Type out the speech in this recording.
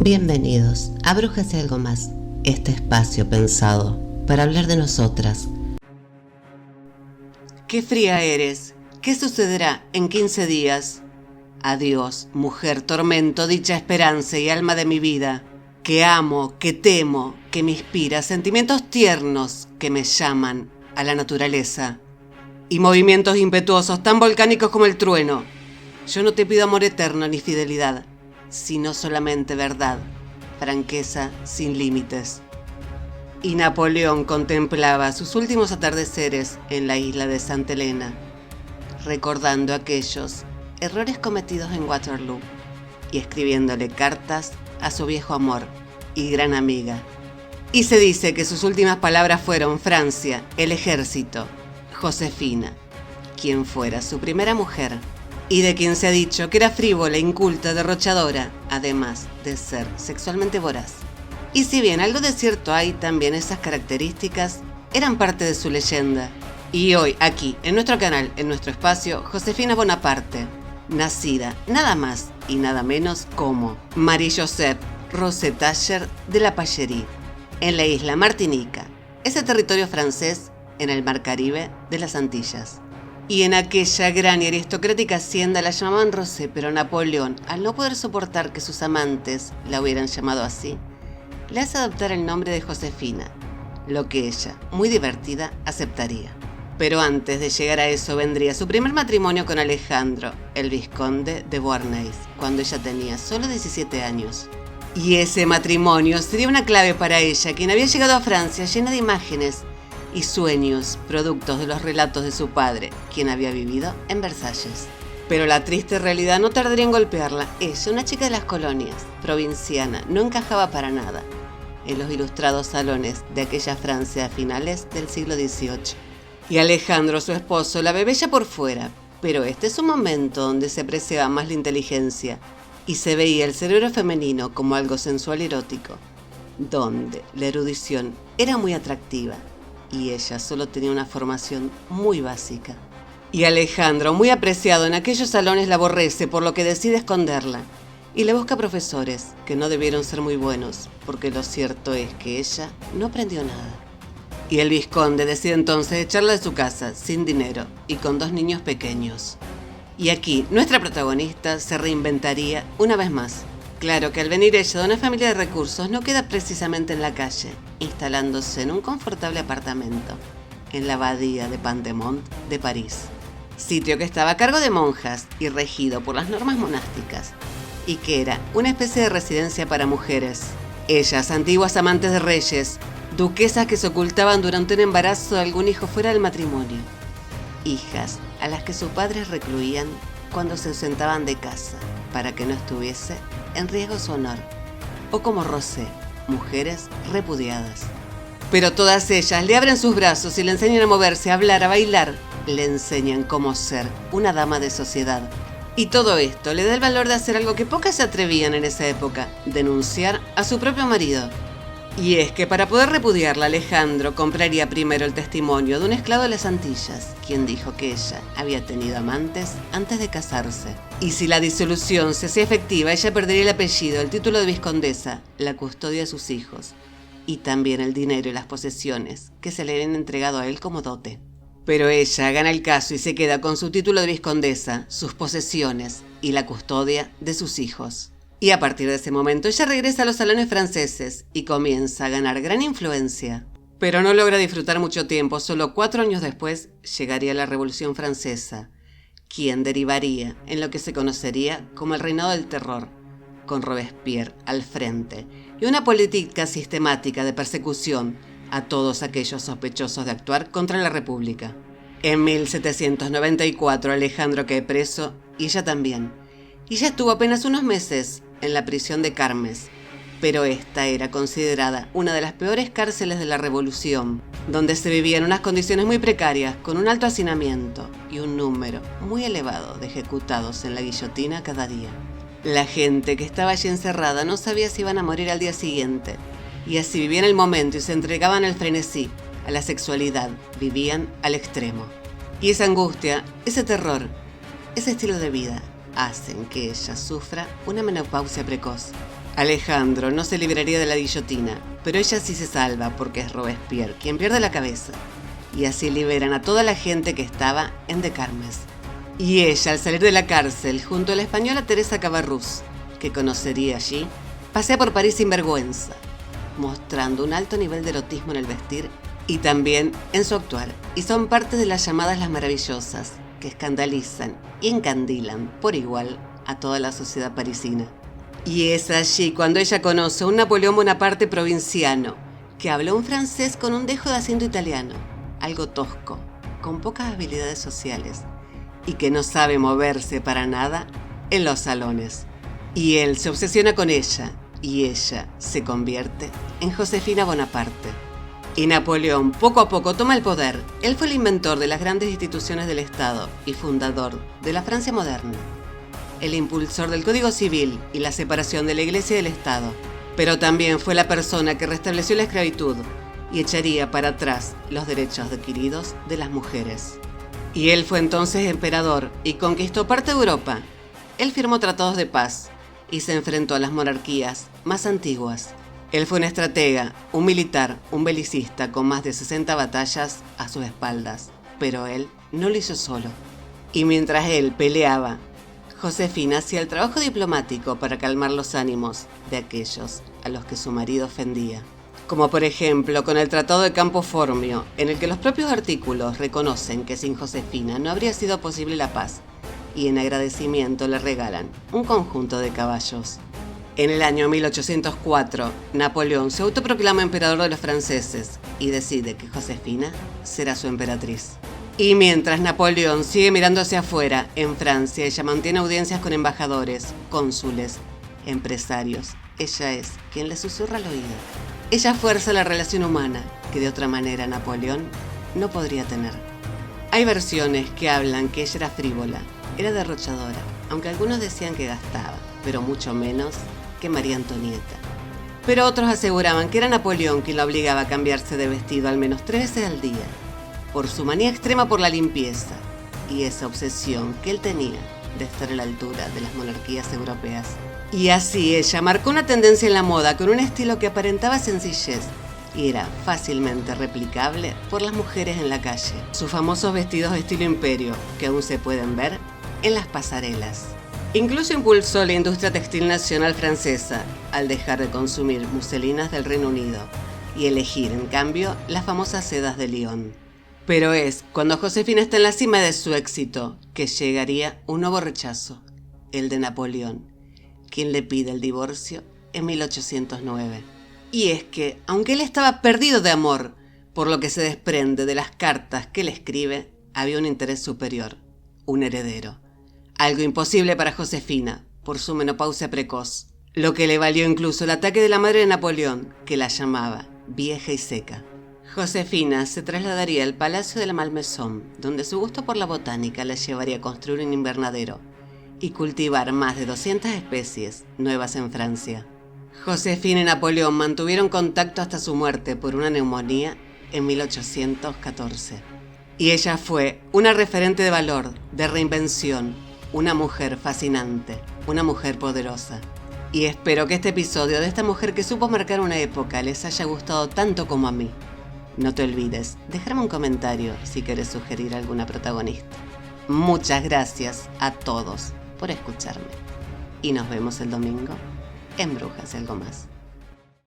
Bienvenidos a Brujas y Algo Más, este espacio pensado para hablar de nosotras. Qué fría eres, ¿qué sucederá en 15 días? Adiós, mujer tormento, dicha esperanza y alma de mi vida, que amo, que temo, que me inspira sentimientos tiernos que me llaman a la naturaleza y movimientos impetuosos tan volcánicos como el trueno. Yo no te pido amor eterno ni fidelidad, sino solamente verdad, franqueza sin límites. Y Napoleón contemplaba sus últimos atardeceres en la isla de Santa Elena, recordando aquellos errores cometidos en Waterloo y escribiéndole cartas a su viejo amor y gran amiga. Y se dice que sus últimas palabras fueron Francia, el ejército, Josefina, quien fuera su primera mujer, y de quien se ha dicho que era frívola, inculta, derrochadora, además de ser sexualmente voraz. Y si bien algo de cierto hay, también esas características eran parte de su leyenda. Y hoy, aquí, en nuestro canal, en nuestro espacio, Josefina Bonaparte, nacida nada más y nada menos como Marie-Joseph Rose-Tacher de la Pallerie, en la isla Martinica, ese territorio francés en el mar Caribe de las Antillas. Y en aquella gran y aristocrática hacienda la llamaban Rosé, pero Napoleón, al no poder soportar que sus amantes la hubieran llamado así, le hace adoptar el nombre de Josefina, lo que ella, muy divertida, aceptaría. Pero antes de llegar a eso vendría su primer matrimonio con Alejandro, el vizconde de Beauharnais, cuando ella tenía solo 17 años. Y ese matrimonio sería una clave para ella, quien había llegado a Francia llena de imágenes y sueños, productos de los relatos de su padre, quien había vivido en Versalles. Pero la triste realidad no tardaría en golpearla. Ella, una chica de las colonias, provinciana, no encajaba para nada en los ilustrados salones de aquella Francia a finales del siglo XVIII. Y Alejandro, su esposo, la ve bella por fuera, pero este es un momento donde se apreciaba más la inteligencia y se veía el cerebro femenino como algo sensual y erótico, donde la erudición era muy atractiva y ella solo tenía una formación muy básica. Y Alejandro, muy apreciado en aquellos salones, la aborrece, por lo que decide esconderla y le busca profesores que no debieron ser muy buenos, porque lo cierto es que ella no aprendió nada. Y el vizconde decide entonces echarla de su casa, sin dinero y con 2 niños pequeños. Y aquí, nuestra protagonista se reinventaría una vez más. Claro que al venir ella de una familia de recursos no queda precisamente en la calle, instalándose en un confortable apartamento en la abadía de Pantemont de París, sitio que estaba a cargo de monjas y regido por las normas monásticas, y que era una especie de residencia para mujeres. Ellas, antiguas amantes de reyes, duquesas que se ocultaban durante un embarazo de algún hijo fuera del matrimonio, hijas a las que sus padres recluían cuando se ausentaban de casa para que no estuviese en riesgo su honor, o como Rosé, mujeres repudiadas. Pero todas ellas le abren sus brazos y le enseñan a moverse, a hablar, a bailar, le enseñan cómo ser una dama de sociedad. Y todo esto le da el valor de hacer algo que pocas se atrevían en esa época, denunciar a su propio marido. Y es que para poder repudiarla, Alejandro compraría primero el testimonio de un esclavo de las Antillas, quien dijo que ella había tenido amantes antes de casarse. Y si la disolución se hacía efectiva, ella perdería el apellido, el título de vizcondesa, la custodia de sus hijos, y también el dinero y las posesiones que se le habían entregado a él como dote. Pero ella gana el caso y se queda con su título de vizcondesa, sus posesiones y la custodia de sus hijos. Y a partir de ese momento ella regresa a los salones franceses y comienza a ganar gran influencia. Pero no logra disfrutar mucho tiempo, solo 4 años después llegaría la Revolución Francesa, quien derivaría en lo que se conocería como el Reinado del Terror, con Robespierre al frente, y una política sistemática de persecución a todos aquellos sospechosos de actuar contra la República. En 1794 Alejandro cae preso y ella también. Y ella estuvo apenas unos meses en la prisión de Carmes, pero esta era considerada una de las peores cárceles de la Revolución, donde se vivía en unas condiciones muy precarias, con un alto hacinamiento y un número muy elevado de ejecutados en la guillotina cada día. La gente que estaba allí encerrada no sabía si iban a morir al día siguiente, y así vivían el momento y se entregaban al frenesí, a la sexualidad, vivían al extremo. Y esa angustia, ese terror, ese estilo de vida hacen que ella sufra una menopausia precoz Alejandro no se libraría de la guillotina, pero ella sí se salva porque es Robespierre quien pierde la cabeza. Y así liberan a toda la gente que estaba en De Carmes. Y ella, al salir de la cárcel, junto a la española Teresa Cabarrús, que conocería allí, pasea por París sin vergüenza, mostrando un alto nivel de erotismo en el vestir y también en su actuar. Y son parte de las llamadas Las Maravillosas, que escandalizan y encandilan por igual a toda la sociedad parisina. Y es allí cuando ella conoce a un Napoleón Bonaparte provinciano, que habla un francés con un dejo de acento italiano, algo tosco, con pocas habilidades sociales, y que no sabe moverse para nada en los salones. Y él se obsesiona con ella, y ella se convierte en Josefina Bonaparte. Y Napoleón poco a poco toma el poder. Él fue el inventor de las grandes instituciones del Estado y fundador de la Francia moderna, el impulsor del Código Civil y la separación de la Iglesia y del Estado, pero también fue la persona que restableció la esclavitud y echaría para atrás los derechos adquiridos de las mujeres. Y él fue entonces emperador y conquistó parte de Europa. Él firmó tratados de paz y se enfrentó a las monarquías más antiguas. Él fue un estratega, un militar, un belicista con más de 60 batallas a sus espaldas, pero él no lo hizo solo. Y mientras él peleaba, Josefina hacía el trabajo diplomático para calmar los ánimos de aquellos a los que su marido ofendía. Como por ejemplo con el Tratado de Campo Formio, en el que los propios artículos reconocen que sin Josefina no habría sido posible la paz, y en agradecimiento le regalan un conjunto de caballos. En el año 1804, Napoleón se autoproclama emperador de los franceses y decide que Josefina será su emperatriz. Y mientras Napoleón sigue mirando hacia afuera, en Francia ella mantiene audiencias con embajadores, cónsules, empresarios. Ella es quien le susurra al oído. Ella fuerza la relación humana que de otra manera Napoleón no podría tener. Hay versiones que hablan que ella era frívola, era derrochadora, aunque algunos decían que gastaba, pero mucho menos que María Antonieta. Pero otros aseguraban que era Napoleón quien la obligaba a cambiarse de vestido al menos 3 veces al día, por su manía extrema por la limpieza y esa obsesión que él tenía de estar a la altura de las monarquías europeas. Y así ella marcó una tendencia en la moda con un estilo que aparentaba sencillez y era fácilmente replicable por las mujeres en la calle. Sus famosos vestidos de estilo imperio, que aún se pueden ver en las pasarelas. Incluso impulsó la industria textil nacional francesa al dejar de consumir muselinas del Reino Unido y elegir, en cambio, las famosas sedas de Lyon. Pero es cuando Josefina está en la cima de su éxito que llegaría un nuevo rechazo, el de Napoleón, quien le pide el divorcio en 1809. Y es que, aunque él estaba perdido de amor, por lo que se desprende de las cartas que le escribe, había un interés superior, un heredero. Algo imposible para Josefina, por su menopausia precoz, lo que le valió incluso el ataque de la madre de Napoleón, que la llamaba vieja y seca. Josefina se trasladaría al Palacio de la Malmaison, donde su gusto por la botánica la llevaría a construir un invernadero y cultivar más de 200 especies nuevas en Francia. Josefina y Napoleón mantuvieron contacto hasta su muerte por una neumonía en 1814. Y ella fue una referente de valor, de reinvención, una mujer fascinante, una mujer poderosa. Y espero que este episodio de esta mujer que supo marcar una época les haya gustado tanto como a mí. No te olvides, dejarme un comentario si quieres sugerir alguna protagonista. Muchas gracias a todos por escucharme. Y nos vemos el domingo en Brujas y algo más.